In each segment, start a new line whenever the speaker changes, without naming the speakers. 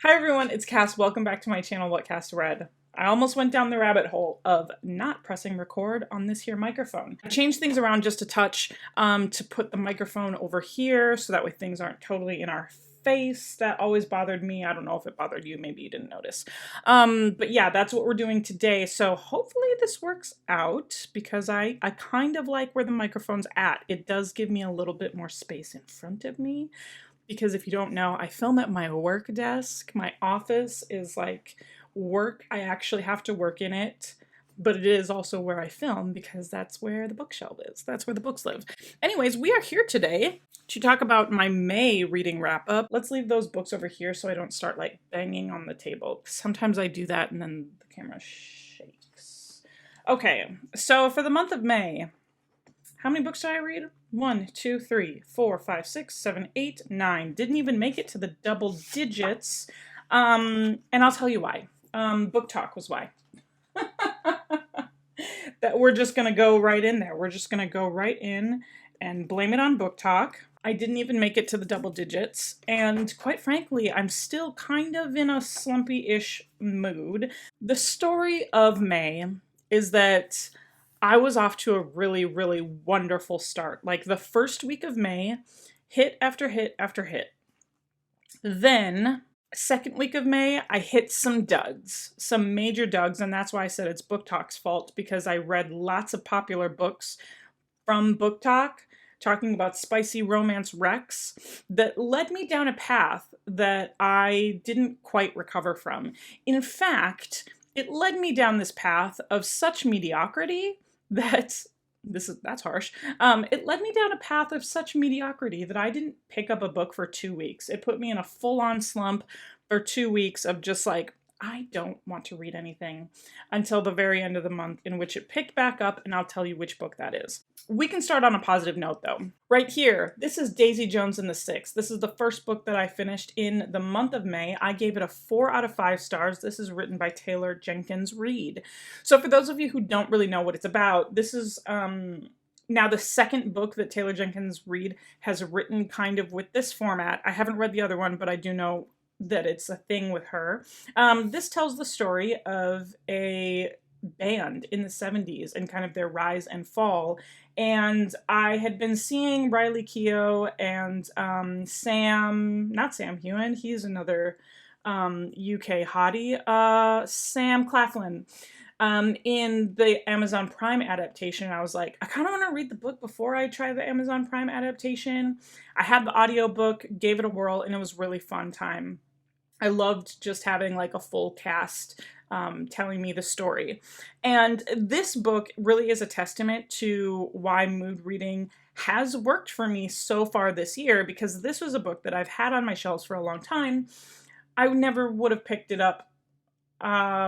Hi everyone, it's Cass. Welcome back to my channel, What Cass Read. I almost went down the rabbit hole of not pressing record on this here microphone. I changed things around just a touch to put the microphone over here so that way things aren't totally in our face. That always bothered me. I don't know if it bothered you. Maybe you didn't notice. But yeah, that's what we're doing today. So hopefully this works out because I kind of like where the microphone's at. It does give me a little bit more space in front of me. Because if you don't know, I film at my work desk. My office is like work. I actually have to work in it, but it is also where I film because that's where the bookshelf is. That's where the books live. Anyways, we are here today to talk about my May reading wrap up. Let's leave those books over here so I don't start like banging on the table. Sometimes I do that and then the camera shakes. Okay, so for the month of May, how many books did I read? 1, 2, 3, 4, 5, 6, 7, 8, 9. Didn't even make it to the double digits. And I'll tell you why. Booktok was why. That we're just going to go right in there. We're just going to go right in and blame it on Booktok. I didn't even make it to the double digits. And quite frankly, I'm still kind of in a slumpy-ish mood. The story of May is that I was off to a really, really wonderful start. Like the first week of May, hit after hit after hit. Then, second week of May, I hit some duds, some major duds, and that's why I said it's Booktok's fault, because I read lots of popular books from Booktok, talking about spicy romance wrecks, that led me down a path that I didn't quite recover from. In fact, it led me down this path of such mediocrity that's harsh. It led me down a path of such mediocrity that I didn't pick up a book for 2 weeks. It put me in a full-on slump for 2 weeks of just like, I don't want to read anything until the very end of the month, in which it picked back up, and I'll tell you which book that is. We can start on a positive note though. Right here, this is Daisy Jones and the Six. This is the first book that I finished in the month of May. I gave it a 4 out of 5 stars. This is written by Taylor Jenkins Reid. So for those of you who don't really know what it's about, this is now the second book that Taylor Jenkins Reid has written kind of with this format. I haven't read the other one, but I do know that it's a thing with her. This tells the story of a band in the 70s and kind of their rise and fall. And I had been seeing Riley Keough and not Sam Heughan, he's another UK hottie, Sam Claflin. In the Amazon Prime adaptation, I was like, I kind of want to read the book before I try the Amazon Prime adaptation. I had the audiobook, gave it a whirl, and it was really fun time. I loved just having like a full cast telling me the story. And this book really is a testament to why mood reading has worked for me so far this year, because this was a book that I've had on my shelves for a long time. I never would have picked it up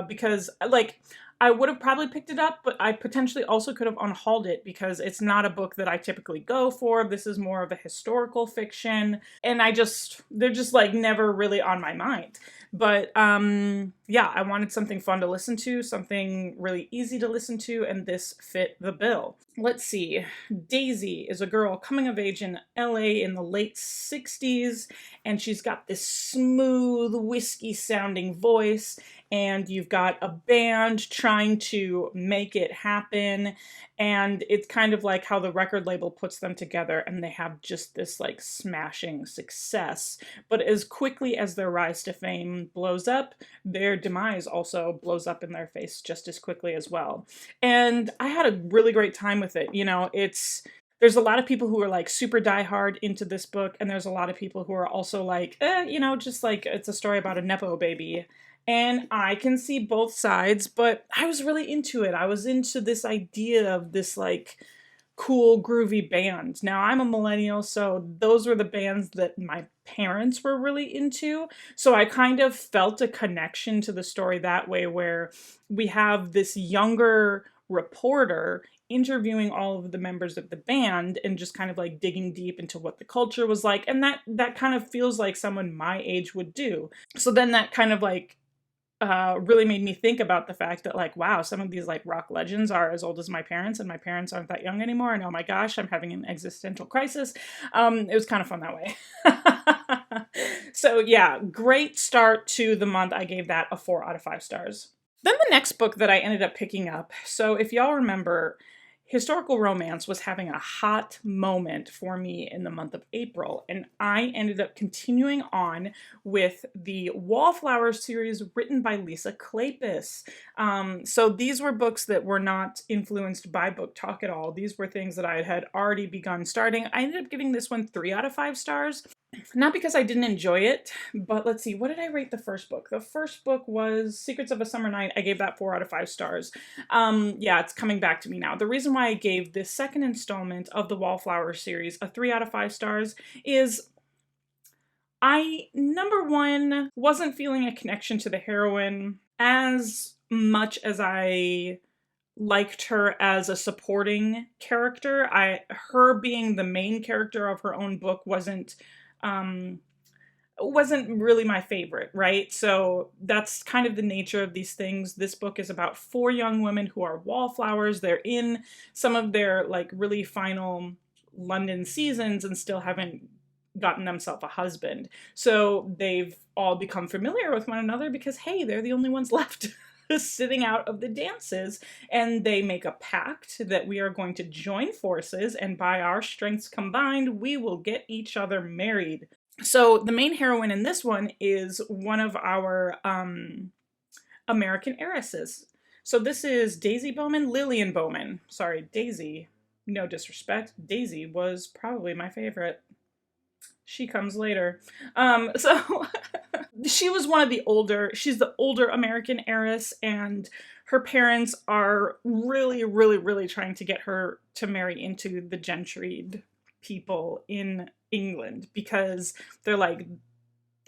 because like I would have probably picked it up, but I potentially also could have unhauled it because it's not a book that I typically go for. This is more of a historical fiction, and they're just like never really on my mind. But yeah, I wanted something fun to listen to, something really easy to listen to, and this fit the bill. Let's see. Daisy is a girl coming of age in LA in the late 60s, and she's got this smooth, whiskey sounding voice, and you've got a band trying to make it happen, and it's kind of like how the record label puts them together, and they have just this like smashing success. But as quickly as their rise to fame blows up, their demise also blows up in their face just as quickly as well. And I had a really great time with it. You know, there's a lot of people who are like super diehard into this book, and there's a lot of people who are also like, you know, just like it's a story about a Nepo baby. And I can see both sides, but I was really into it. I was into this idea of this like cool, groovy band. Now, I'm a millennial, so those were the bands that my parents were really into. So I kind of felt a connection to the story that way, where we have this younger reporter interviewing all of the members of the band and just kind of like digging deep into what the culture was like. And that kind of feels like someone my age would do. So then that kind of like really made me think about the fact that, like, wow, some of these like rock legends are as old as my parents, and my parents aren't that young anymore. And oh my gosh, I'm having an existential crisis. It was kind of fun that way. So yeah, great start to the month. I gave that a 4 out of 5 stars. Then the next book that I ended up picking up. So if y'all remember, historical romance was having a hot moment for me in the month of April, and I ended up continuing on with the Wallflower series written by Lisa Kleypas. So these were books that were not influenced by Booktok at all. These were things that I had already begun starting. I ended up giving this one 3 out of 5 stars. Not because I didn't enjoy it, but let's see, what did I rate the first book? The first book was Secrets of a Summer Night. I gave that 4 out of 5 stars. Yeah, it's coming back to me now. The reason why I gave this second installment of the Wallflower series a 3 out of 5 stars is I, number one, wasn't feeling a connection to the heroine as much as I liked her as a supporting character. Her being the main character of her own book wasn't really my favorite, right? So that's kind of the nature of these things. This book is about 4 young women who are wallflowers. They're in some of their like really final London seasons and still haven't gotten themselves a husband. So they've all become familiar with one another because, hey, they're the only ones left sitting out of the dances, and they make a pact that we are going to join forces, and by our strengths combined, we will get each other married. So the main heroine in this one is one of our American heiresses. So this is Daisy Bowman, Lillian Bowman. Sorry, Daisy. No disrespect. Daisy was probably my favorite. She comes later. So she was she's the older American heiress, and her parents are really, really, really trying to get her to marry into the gentried people in England, because they're like,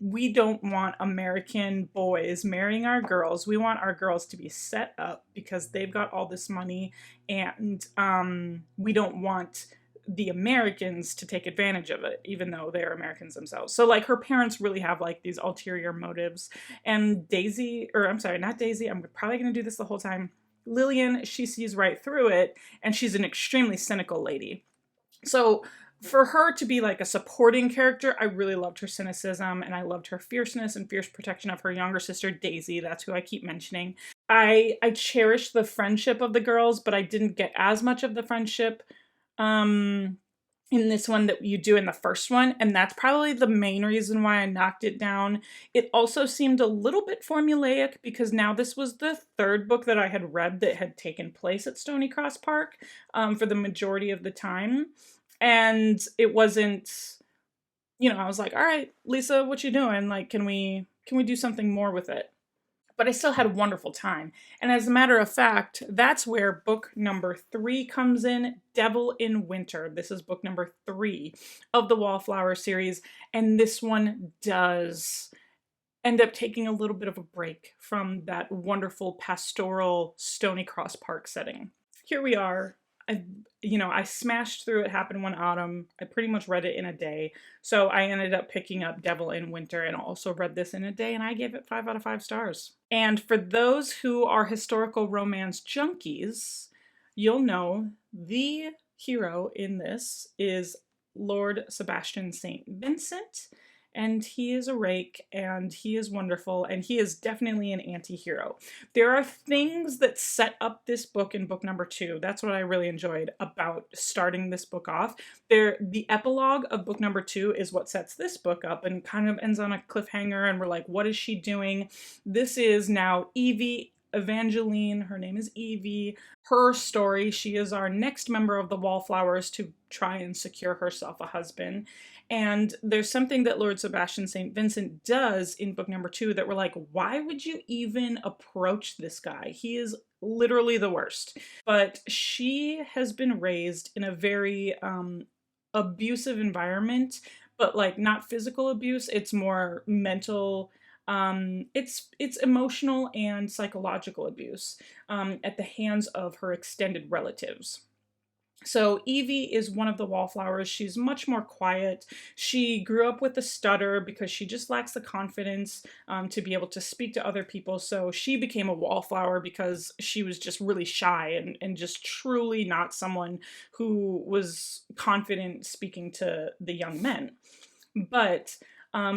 we don't want American boys marrying our girls. We want our girls to be set up because they've got all this money, and we don't want the Americans to take advantage of it, even though they're Americans themselves. So like her parents really have like these ulterior motives. And Daisy, or I'm sorry, not Daisy, I'm probably going to do this the whole time. Lillian, she sees right through it, and she's an extremely cynical lady. So for her to be like a supporting character, I really loved her cynicism, and I loved her fierceness and fierce protection of her younger sister, Daisy. That's who I keep mentioning. I cherished the friendship of the girls, but I didn't get as much of the friendship in this one that you do in the first one, and that's probably the main reason why I knocked it down. It also seemed a little bit formulaic because now this was the third book that I had read that had taken place at Stony Cross Park for the majority of the time, and it wasn't, I was like, all right, Lisa, what you doing? Like, can we do something more with it? But I still had a wonderful time. And as a matter of fact, that's where book number 3 comes in, Devil in Winter. This is book number 3 of the Wallflower series. And this one does end up taking a little bit of a break from that wonderful pastoral Stony Cross Park setting. Here we are. I smashed through It Happened One Autumn. I pretty much read it in a day. So I ended up picking up Devil in Winter and also read this in a day, and I gave it 5 out of 5 stars. And for those who are historical romance junkies, you'll know the hero in this is Lord Sebastian St. Vincent. And he is a rake, and he is wonderful, and he is definitely an anti-hero. There are things that set up this book in book number 2. That's what I really enjoyed about starting this book off. The epilogue of book number 2 is what sets this book up and kind of ends on a cliffhanger, and we're like, what is she doing? This is now Evangeline, her name is Evie, her story. She is our next member of the Wallflowers to try and secure herself a husband. And there's something that Lord Sebastian St. Vincent does in book number 2 that we're like, why would you even approach this guy? He is literally the worst. But she has been raised in a very abusive environment, but like not physical abuse. It's more mental. It's emotional and psychological abuse at the hands of her extended relatives. So Evie is one of the wallflowers. She's much more quiet. She grew up with a stutter because she just lacks the confidence to be able to speak to other people. So she became a wallflower because she was just really shy and just truly not someone who was confident speaking to the young men. But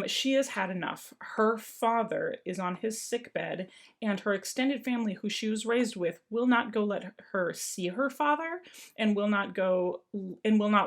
she has had enough. Her father is on his sick bed, and her extended family, who she was raised with, will not go let her see her father, and will not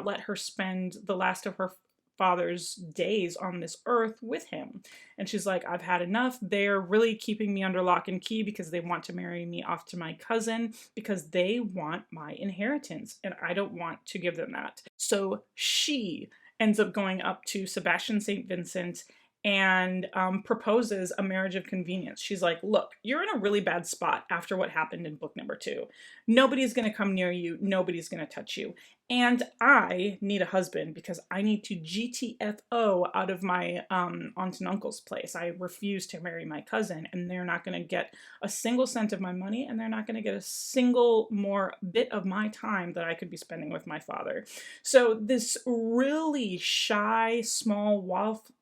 let her spend the last of her father's days on this earth with him. And she's like, I've had enough. They're really keeping me under lock and key because they want to marry me off to my cousin because they want my inheritance, and I don't want to give them that. So she ends up going up to Sebastian St. Vincent and proposes a marriage of convenience. She's like, look, you're in a really bad spot after what happened in book number 2. Nobody's going to come near you. Nobody's going to touch you. And I need a husband because I need to GTFO out of my aunt and uncle's place. I refuse to marry my cousin, and they're not going to get a single cent of my money, and they're not going to get a single more bit of my time that I could be spending with my father. So this really shy, small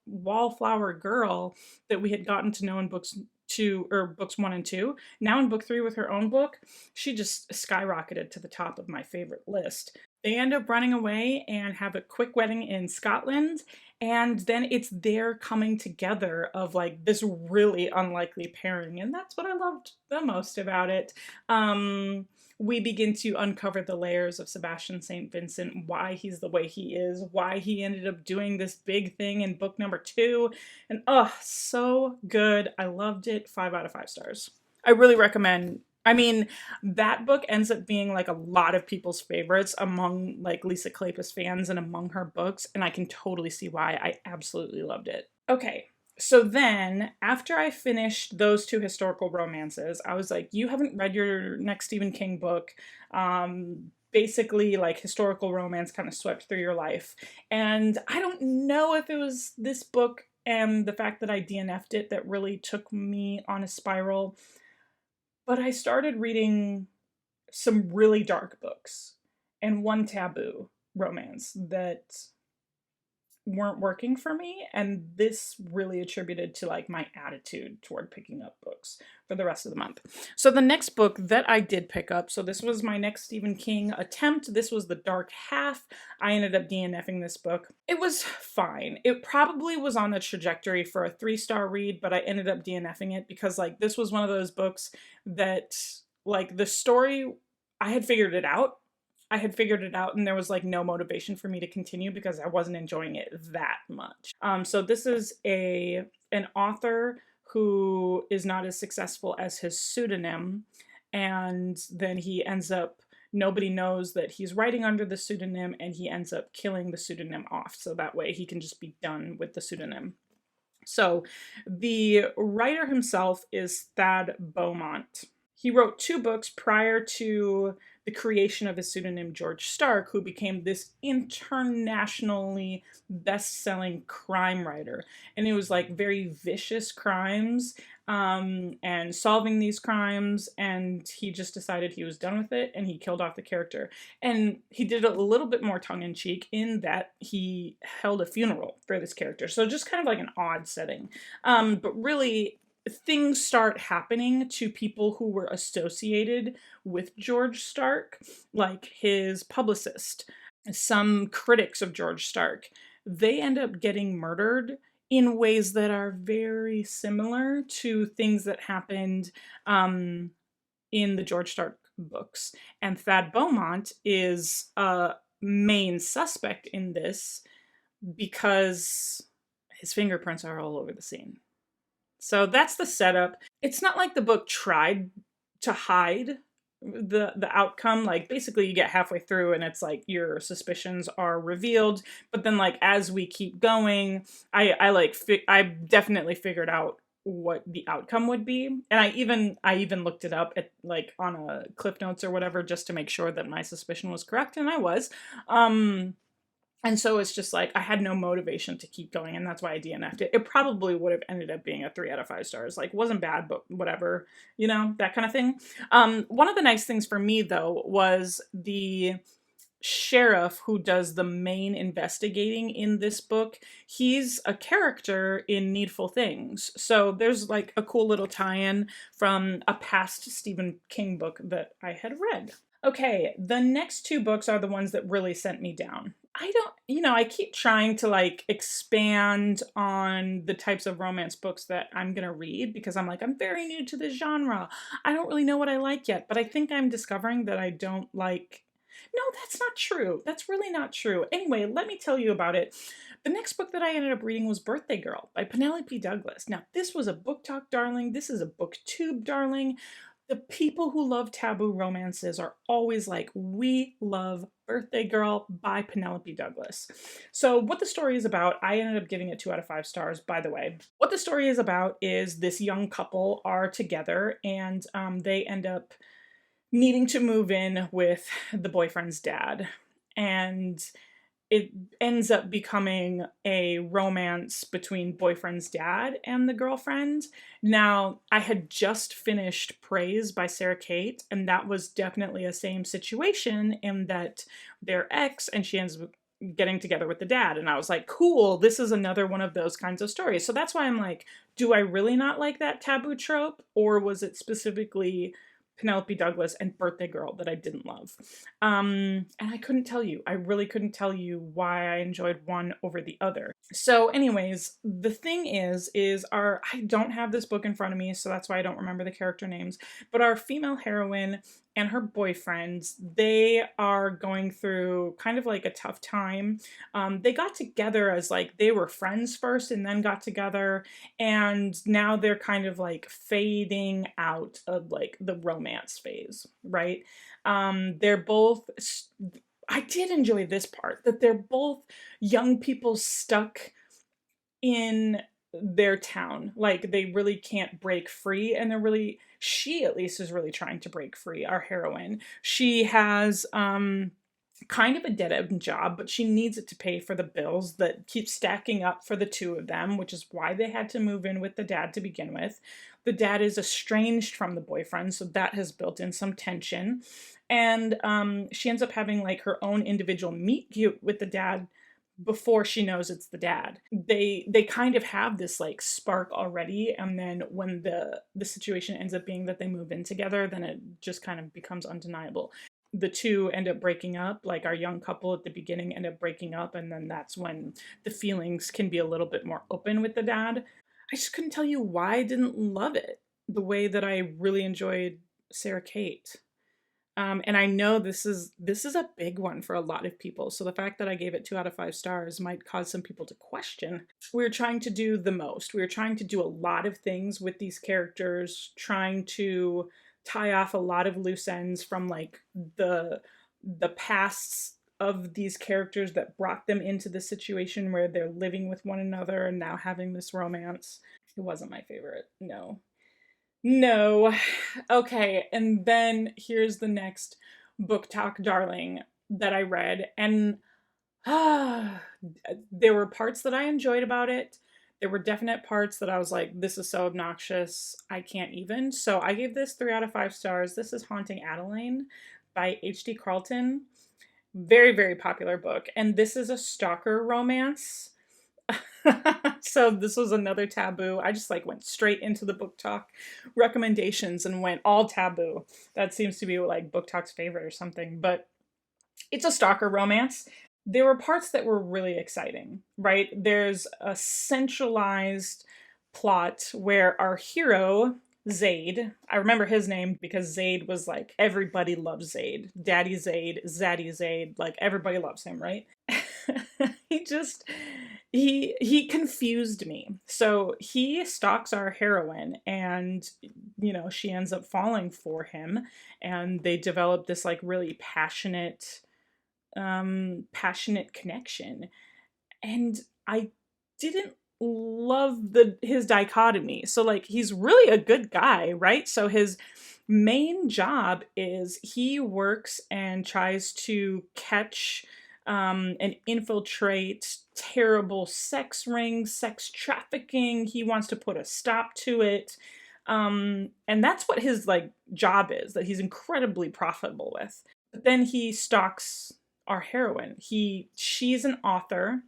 wallflower girl that we had gotten to know in books 1 and 2, now in book 3 with her own book, she just skyrocketed to the top of my favorite list. They end up running away and have a quick wedding in Scotland, and then it's their coming together of like this really unlikely pairing, and that's what I loved the most about it. We begin to uncover the layers of Sebastian St. Vincent, why he's the way he is, why he ended up doing this big thing in book number 2. And oh, so good. I loved it. 5 out of 5 stars. I really recommend. I mean, that book ends up being like a lot of people's favorites among like Lisa Kleypas fans and among her books, and I can totally see why. I absolutely loved it. Okay, so then, after I finished those 2 historical romances, I was like, you haven't read your next Stephen King book. Basically, like, historical romance kind of swept through your life. And I don't know if it was this book and the fact that I DNF'd it that really took me on a spiral, but I started reading some really dark books and one taboo romance that weren't working for me, and this really attributed to like my attitude toward picking up books for the rest of the month. So the next book that I did pick up, so this was my next Stephen King attempt. This was The Dark Half. I ended up DNFing this book. It was fine. It probably was on the trajectory for a 3-star read, but I ended up DNFing it because like this was one of those books that like the story, I had figured it out. And there was like no motivation for me to continue because I wasn't enjoying it that much. So this is an author who is not as successful as his pseudonym, and then he ends up, nobody knows that he's writing under the pseudonym, and he ends up killing the pseudonym off so that way he can just be done with the pseudonym. So the writer himself is Thad Beaumont. He wrote 2 books prior to the creation of his pseudonym George Stark, who became this internationally best-selling crime writer. And it was like very vicious crimes and solving these crimes, and he just decided he was done with it and he killed off the character. And he did it a little bit more tongue-in-cheek in that he held a funeral for this character. So just kind of like an odd setting. But really, things start happening to people who were associated with George Stark, like his publicist, some critics of George Stark. They end up getting murdered in ways that are very similar to things that happened in the George Stark books. And Thad Beaumont is a main suspect in this because his fingerprints are all over the scene. So that's the setup. It's not like the book tried to hide the outcome. Like basically you get halfway through and it's like your suspicions are revealed, but then like as we keep going, I definitely figured out what the outcome would be, and I even looked it up at like on a Cliff Notes or whatever just to make sure that my suspicion was correct, and I was. And so it's just like, I had no motivation to keep going, and that's why I DNF'd it. It probably would have ended up being a 3 out of 5 stars. Like, wasn't bad, but whatever, you know, that kind of thing. One of the nice things for me, though, was the sheriff who does the main investigating in this book, he's a character in Needful Things. So there's like a cool little tie-in from a past Stephen King book that I had read. Okay, the next two books are the ones that really sent me down. I don't, I keep trying to like expand on the types of romance books that I'm gonna read because I'm like, I'm very new to this genre. I don't really know what I like yet, but I think I'm discovering that I don't like. No, that's not true. That's really not true. Anyway, let me tell you about it. The next book that I ended up reading was Birthday Girl by Penelope Douglas. Now, this was a Booktok darling. This is a Booktube darling. The people who love taboo romances are always like, we love Birthday Girl by Penelope Douglas. So what the story is about, I ended up giving it 2 out of 5 stars, by the way. What the story is about is this young couple are together and they end up needing to move in with the boyfriend's dad. And it ends up becoming a romance between boyfriend's dad and the girlfriend. Now, I had just finished Praise by Sarah Kate, and that was definitely a same situation in that they're ex and she ends up getting together with the dad. And I was like, cool, this is another one of those kinds of stories. So that's why I'm like, do I really not like that taboo trope? Or was it specifically Penelope Douglas and Birthday Girl that I didn't love? And I couldn't tell you. I really couldn't tell you why I enjoyed one over the other. So anyways, the thing is I don't have this book in front of me, so that's why I don't remember the character names, but our female heroine and her boyfriend, they are going through kind of like a tough time. They got together as like, they were friends first and then got together, and now they're kind of like fading out of like the romance phase, right? They're both, I did enjoy this part, that they're both young people stuck in their town. Like they really can't break free, and they're really, she at least is really trying to break free, our heroine. She has kind of a dead-end job, but she needs it to pay for the bills that keep stacking up for the two of them, which is why they had to move in with the dad to begin with. The dad is estranged from the boyfriend, so that has built in some tension. And she ends up having like her own individual meet cute with the dad before she knows it's the dad. They kind of have this like spark already, and then when the situation ends up being that they move in together, then it just kind of becomes undeniable. The two end up breaking up, like our young couple at the beginning end up breaking up, and then that's when the feelings can be a little bit more open with the dad. I just couldn't tell you why I didn't love it the way that I really enjoyed Sarah Kate. And I know this is a big one for a lot of people. So the fact that I gave it 2 out of 5 stars might cause some people to question. We were trying to do the most. We were trying to do a lot of things with these characters, trying to tie off a lot of loose ends from like the pasts of these characters that brought them into the situation where they're living with one another and now having this romance. It wasn't my favorite. No. No. Okay, and then here's the next Booktok darling that I read, and there were parts that I enjoyed about it. There were definite parts that I was like, this is so obnoxious, I can't even. So I gave this 3 out of 5 stars. This is Haunting Adeline by H.D. Carlton. Very, very popular book. And this is a stalker romance. So this was another taboo. I just like went straight into the Booktok recommendations and went all taboo. That seems to be like Booktok's favorite or something, but it's a stalker romance. There were parts that were really exciting, right? There's a centralized plot where our hero, Zaid, I remember his name because Zaid was like, everybody loves Zaid. Daddy Zaid, Zaddy Zaid, like everybody loves him, right? he confused me. So he stalks our heroine, and she ends up falling for him, and they develop this like really passionate connection. And I didn't love his dichotomy. So like he's really a good guy, right? So his main job is he works and tries to catch and infiltrate terrible sex rings, sex trafficking. He wants to put a stop to it. And that's what his like job is, that he's incredibly profitable with. But then he stalks our heroine. She's an author.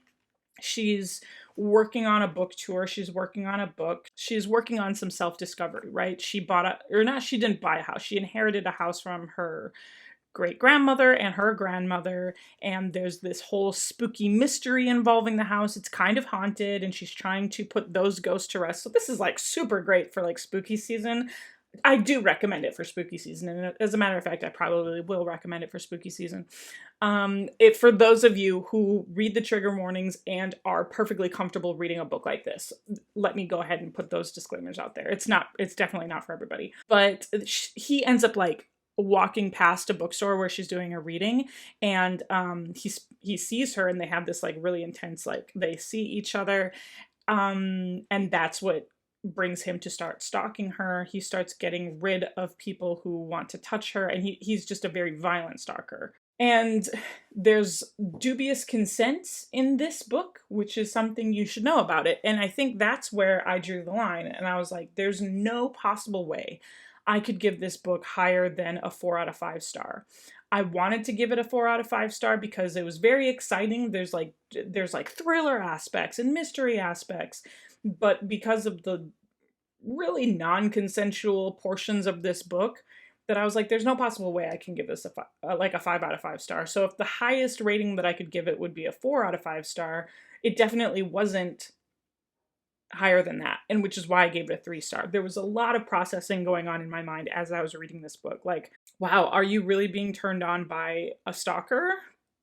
She's working on a book tour. She's working on a book. She's working on some self-discovery, right? She bought a, or not, she didn't buy a house. She inherited a house from her great grandmother and her grandmother, and there's this whole spooky mystery involving the house. It's kind of haunted, and she's trying to put those ghosts to rest. So this is like super great for like spooky season. I do recommend it for spooky season, and as a matter of fact, I probably will recommend it for spooky season. For those of you who read the trigger warnings and are perfectly comfortable reading a book like this, let me go ahead and put those disclaimers out there. It's definitely not for everybody. But he ends up like walking past a bookstore where she's doing a reading, and he sees her, and they have this like really intense, like they see each other, and that's what brings him to start stalking her. He starts getting rid of people who want to touch her, and he's just a very violent stalker. And there's dubious consent in this book, which is something you should know about it. And I think that's where I drew the line, and I was like, there's no possible way I could give this book higher than a 4 out of 5 star. I wanted to give it a 4 out of 5 star because it was very exciting. There's like thriller aspects and mystery aspects, but because of the really non-consensual portions of this book, that I was like, there's no possible way I can give this a 5 out of 5 star. So if the highest rating that I could give it would be a 4 out of 5 star, it definitely wasn't higher than that, and which is why I gave it a 3 star. There was a lot of processing going on in my mind as I was reading this book. Like, wow, are you really being turned on by a stalker?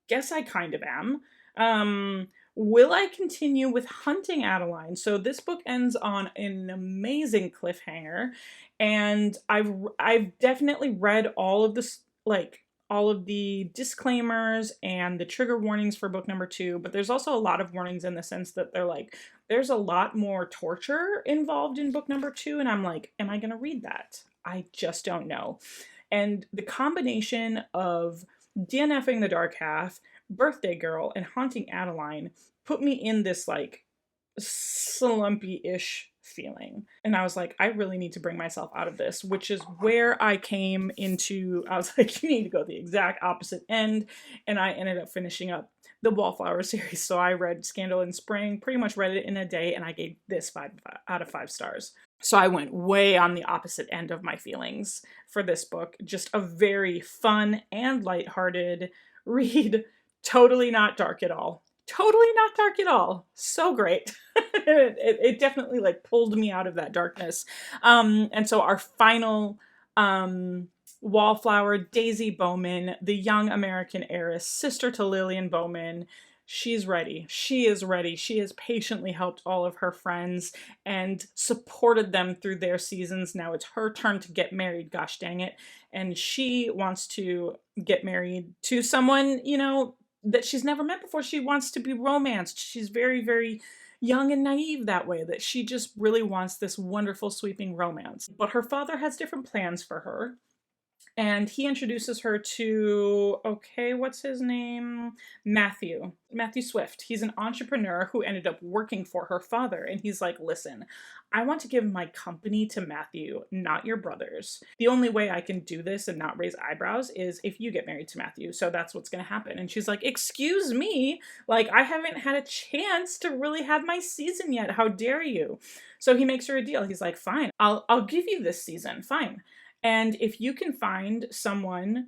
Guess I kind of am. Will I continue with hunting Adeline? So this book ends on an amazing cliffhanger, and I've definitely read all of this, like all of the disclaimers and the trigger warnings for book number 2, but there's also a lot of warnings in the sense that they're like, there's a lot more torture involved in book number 2, and I'm like, am I gonna read that? I just don't know. And the combination of DNFing the Dark Half, Birthday Girl, and Haunting Adeline put me in this like slumpy-ish feeling. And I was like, I really need to bring myself out of this, which is where I came into, I was like, you need to go the exact opposite end. And I ended up finishing up the Wallflower series. So I read Scandal in Spring, pretty much read it in a day, and I gave this 5 out of 5 stars. So I went way on the opposite end of my feelings for this book. Just a very fun and lighthearted read. Totally not dark at all. Totally not dark at all. So great. it definitely like pulled me out of that darkness. And so our final Wallflower, Daisy Bowman, the young American heiress, sister to Lillian Bowman, she's ready. She is ready. She has patiently helped all of her friends and supported them through their seasons. Now it's her turn to get married, gosh dang it. And she wants to get married to someone, you know, that she's never met before. She wants to be romanced. She's very, very young and naive that way, that she just really wants this wonderful sweeping romance. But her father has different plans for her. And he introduces her to, okay, what's his name? Matthew Swift. He's an entrepreneur who ended up working for her father. And he's like, listen, I want to give my company to Matthew, not your brothers. The only way I can do this and not raise eyebrows is if you get married to Matthew. So that's what's going to happen. And she's like, excuse me, like I haven't had a chance to really have my season yet. How dare you? So he makes her a deal. He's like, fine, I'll give you this season. Fine. And if you can find someone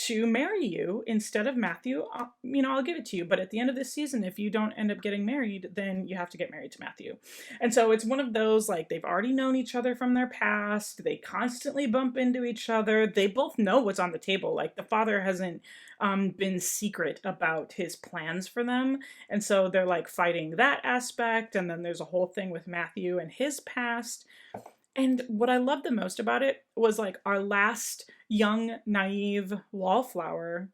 to marry you instead of Matthew, I'll give it to you. But at the end of this season, if you don't end up getting married, then you have to get married to Matthew. And so it's one of those, like, they've already known each other from their past. They constantly bump into each other. They both know what's on the table. Like, the father hasn't been secret about his plans for them. And so they're, like, fighting that aspect. And then there's a whole thing with Matthew and his past. And what I loved the most about it was like our last young, naive Wallflower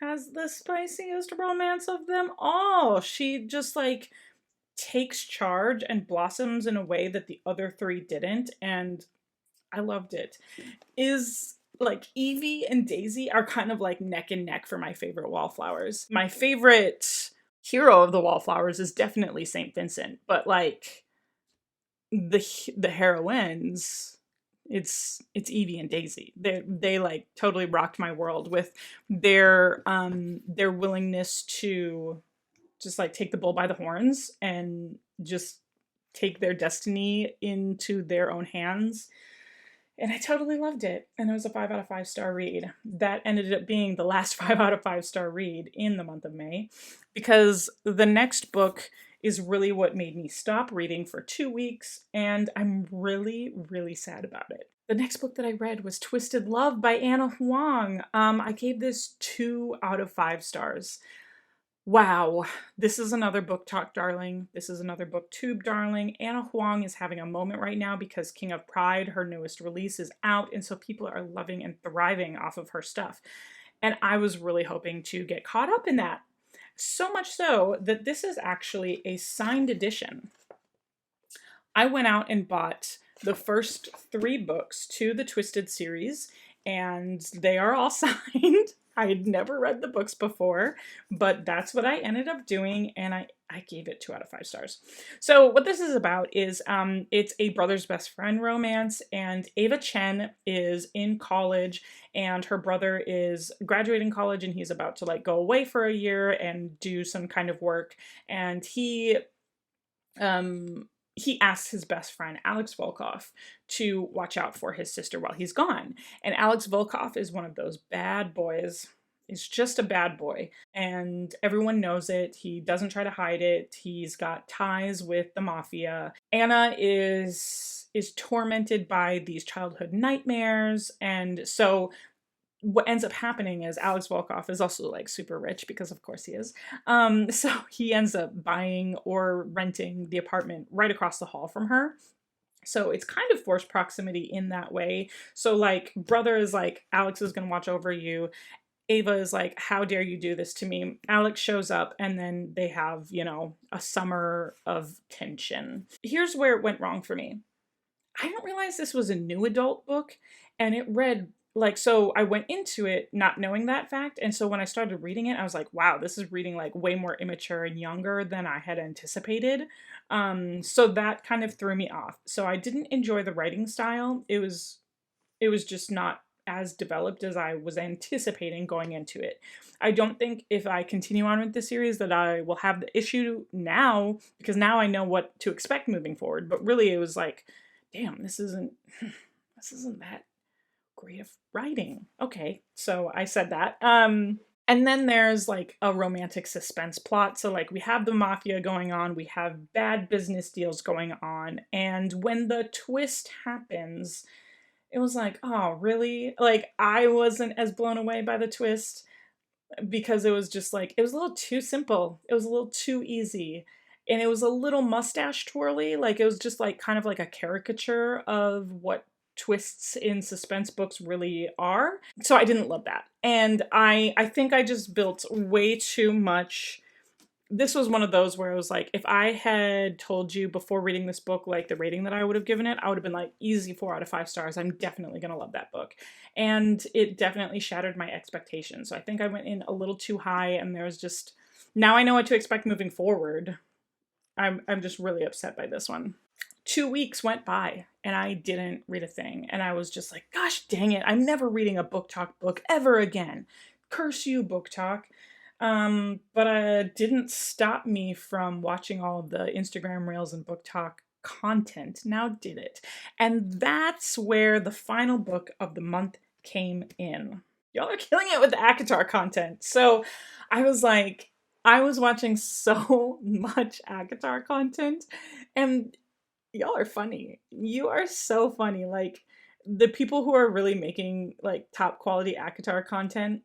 has the spiciest romance of them all. She just like takes charge and blossoms in a way that the other 3 didn't. And I loved it. Is like Evie and Daisy are kind of like neck and neck for my favorite Wallflowers. My favorite hero of the Wallflowers is definitely St. Vincent, but like the heroines, Evie and Daisy. They like totally rocked my world with their willingness to just like take the bull by the horns and just take their destiny into their own hands. And I totally loved it. And it was a 5 out of 5 star read. That ended up being the last 5 out of 5 star read in the month of May, because the next book is really what made me stop reading for 2 weeks. And I'm really, really sad about it. The next book that I read was Twisted Love by Anna Huang. I gave this 2 out of 5 stars. Wow, this is another Booktok darling. This is another BookTube darling. Anna Huang is having a moment right now because King of Pride, her newest release, is out, and so people are loving and thriving off of her stuff. And I was really hoping to get caught up in that. So much so that this is actually a signed edition. I went out and bought the first 3 books to the Twisted series, and they are all signed. I had never read the books before, but that's what I ended up doing, and I gave it 2 out of 5 stars. So what this is about is it's a brother's best friend romance, and Ava Chen is in college, and her brother is graduating college, and he's about to like go away for a year and do some kind of work, and he asks his best friend, Alex Volkov, to watch out for his sister while he's gone. And Alex Volkov is one of those bad boys. He's just a bad boy. And everyone knows it. He doesn't try to hide it. He's got ties with the mafia. Anna is tormented by these childhood nightmares. And so what ends up happening is Alex Volkov is also like super rich, because of course he is. So he ends up buying or renting the apartment right across the hall from her. So it's kind of forced proximity in that way. So like brother is like, Alex is going to watch over you. Ava is like, how dare you do this to me? Alex shows up, and then they have, you know, a summer of tension. Here's where it went wrong for me. I didn't realize this was a new adult book, and it read like, so I went into it not knowing that fact, and so when I started reading it, I was like, wow, this is reading like way more immature and younger than I had anticipated. So that kind of threw me off. So I didn't enjoy the writing style. It was just not as developed as I was anticipating going into it. I don't think if I continue on with the series that I will have the issue now, because now I know what to expect moving forward. But really it was like, damn, this isn't that great of writing. Okay, so I said that. And then there's like a romantic suspense plot. So like we have the mafia going on, we have bad business deals going on, and when the twist happens, it was like, oh, really? Like I wasn't as blown away by the twist, because it was just like, it was a little too simple. It was a little too easy. And it was a little mustache twirly. Like it was just like kind of like a caricature of what twists in suspense books really are. So I didn't love that. And I think I just built way too much. This was one of those where I was like, if I had told you before reading this book, like the rating that I would have given it, I would have been like, easy 4 out of 5 stars. I'm definitely going to love that book. And it definitely shattered my expectations. So I think I went in a little too high, and there's just, now I know what to expect moving forward. I'm just really upset by this one. 2 weeks went by and I didn't read a thing. And I was just like, gosh dang it, I'm never reading a Booktok book ever again. Curse you, Booktok. But it didn't stop me from watching all of the Instagram Reels and Booktok content. Now did it? And that's where the final book of the month came in. Y'all are killing it with the ACOTAR content. So I was like, I was watching so much ACOTAR content, and y'all are funny. You are so funny. Like the people who are really making like top quality ACOTAR content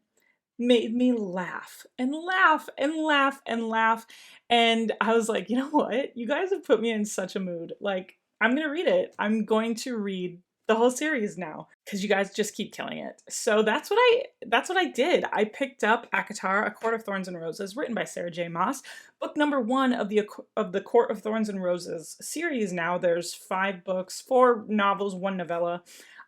made me laugh and laugh and laugh and laugh. And I was like, you know what? You guys have put me in such a mood. Like, I'm going to read it. I'm going to read the whole series now because you guys just keep killing it. So that's what I did. I picked up ACOTAR, A Court of Thorns and Roses, written by Sarah J. Maas. Book number 1 of the Court of Thorns and Roses series now. There's 5 books, 4 novels, 1 novella.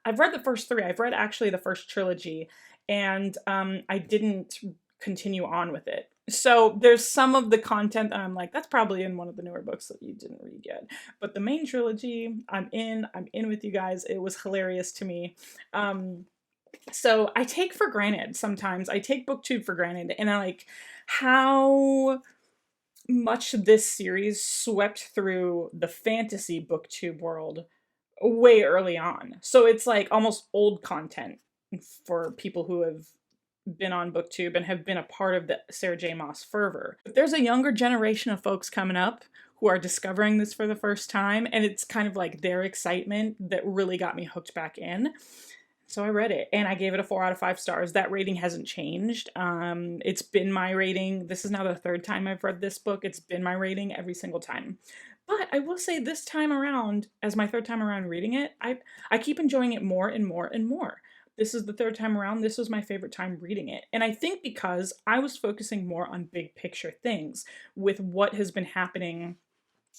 I've read the first 3. I've read actually the first trilogy, and I didn't continue on with it. So there's some of the content that I'm like, that's probably in one of the newer books that you didn't read yet. But the main trilogy, I'm in with you guys. It was hilarious to me. Um, so I take for granted sometimes. I take BookTube for granted, and I like how much this series swept through the fantasy BookTube world way early on. So it's like almost old content for people who have been on BookTube and have been a part of the Sarah J. Maas fervor. But there's a younger generation of folks coming up who are discovering this for the first time, and it's kind of like their excitement that really got me hooked back in. So I read it and I gave it a 4 out of 5 stars. That rating hasn't changed. It's been my rating. This is now the third time I've read this book. It's been my rating every single time. But I will say this time around, as my third time around reading it, I keep enjoying it more and more and more. This is the third time around. This was my favorite time reading it. And I think because I was focusing more on big picture things with what has been happening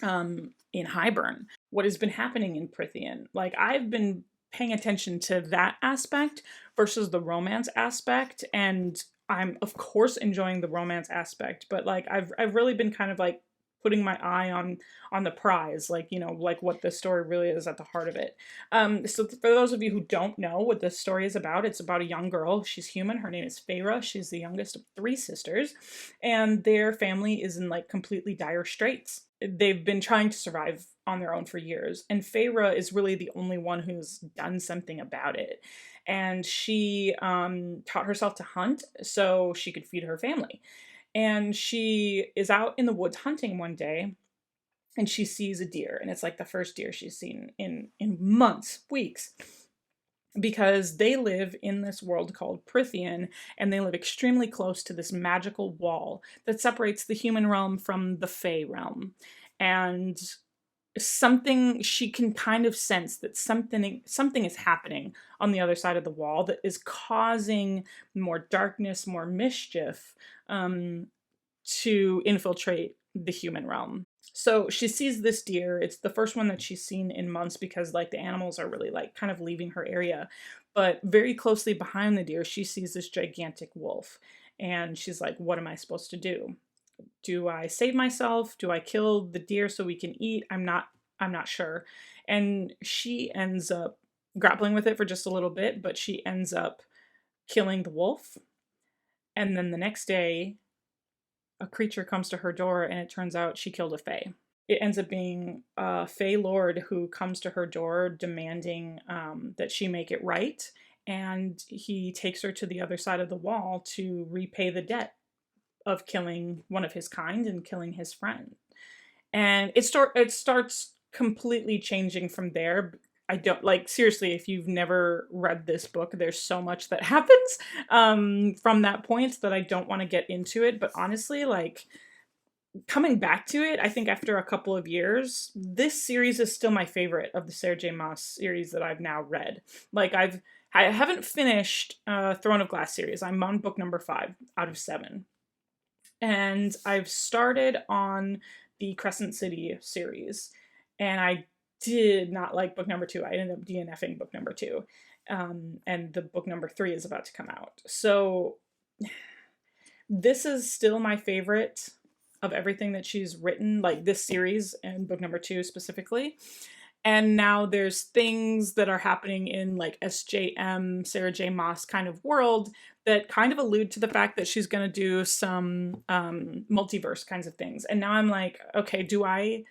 in Highburn, what has been happening in Prithian. Like, I've been paying attention to that aspect versus the romance aspect, and I'm of course enjoying the romance aspect, but like I've really been kind of like putting my eye on the prize, like, you know, like what the story really is at the heart of it. So for those of you who don't know what this story is about, it's about a young girl. She's human. Her name is Feyre. She's the youngest of 3 sisters, and their family is in like completely dire straits. They've been trying to survive on their own for years, and Feyre is really the only one who's done something about it. And she taught herself to hunt so she could feed her family. And she is out in the woods hunting one day, and she sees a deer, and it's like the first deer she's seen in months, weeks, because they live in this world called Prithian, and they live extremely close to this magical wall that separates the human realm from the Fey realm. And something, she can kind of sense that something is happening on the other side of the wall that is causing more darkness, more mischief, to infiltrate the human realm. So she sees this deer. It's the first one that she's seen in months because like the animals are really like kind of leaving her area. But very closely behind the deer, she sees this gigantic wolf. And she's like, what am I supposed to do? Do I save myself? Do I kill the deer so we can eat? I'm not sure. And she ends up grappling with it for just a little bit, but she ends up killing the wolf. And then the next day, a creature comes to her door, and it turns out she killed a fae. It ends up being a fae lord who comes to her door demanding that she make it right, and he takes her to the other side of the wall to repay the debt of killing one of his kind and killing his friend. And it starts completely changing from there. I don't, like, seriously, if you've never read this book, there's so much that happens from that point that I don't want to get into it. But honestly, like, coming back to it, I think after a couple of years, this series is still my favorite of the Sarah J. Maas series that I've now read. Like, I haven't finished Throne of Glass series. I'm on book number 5 out of 7. And I've started on the Crescent City series, and I did not like book number 2. I ended up DNFing book number 2. And the book number 3 is about to come out. So this is still my favorite of everything that she's written, like this series and book number 2 specifically. And now there's things that are happening in like SJM, Sarah J. Maas kind of world that kind of allude to the fact that she's going to do some multiverse kinds of things. And now I'm like, okay, do I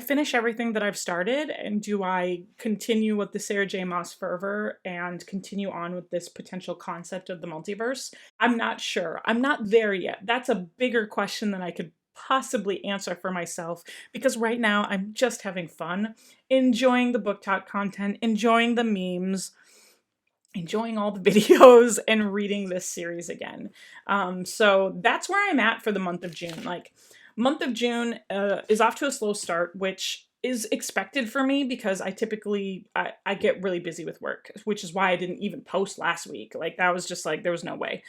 finish everything that I've started, and do I continue with the Sarah J. Maas fervor and continue on with this potential concept of the multiverse? I'm not sure. I'm not there yet. That's a bigger question than I could possibly answer for myself, because right now I'm just having fun, enjoying the Booktok content, enjoying the memes, enjoying all the videos, and reading this series again. So that's where I'm at for the month of June. Like, month of June is off to a slow start, which is expected for me because I typically, I get really busy with work, which is why I didn't even post last week. Like, that was just like, there was no way,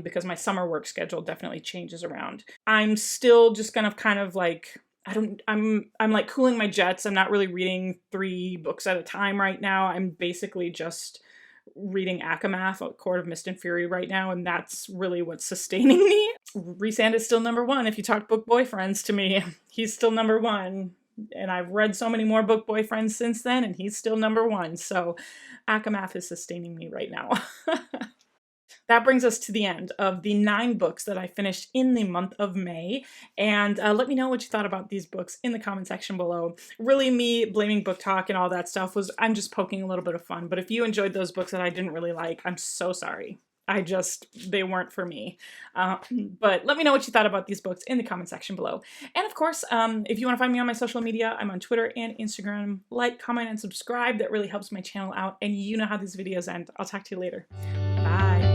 because my summer work schedule definitely changes around. I'm still just gonna kind of like, I'm like cooling my jets. I'm not really reading 3 books at a time right now. I'm basically just reading Akamath, A Court of Mist and Fury right now, and that's really what's sustaining me. Rhysand is still number one. If you talk book boyfriends to me, he's still number one. And I've read so many more book boyfriends since then, and he's still number one. So Akamath is sustaining me right now. That brings us to the end of the 9 books that I finished in the month of May. And let me know what you thought about these books in the comment section below. Really, me blaming Booktok and all that stuff was, I'm just poking a little bit of fun. But if you enjoyed those books that I didn't really like, I'm so sorry. They weren't for me. But let me know what you thought about these books in the comment section below. And of course, if you want to find me on my social media, I'm on Twitter and Instagram. Like, comment, and subscribe. That really helps my channel out. And you know how these videos end. I'll talk to you later. Bye.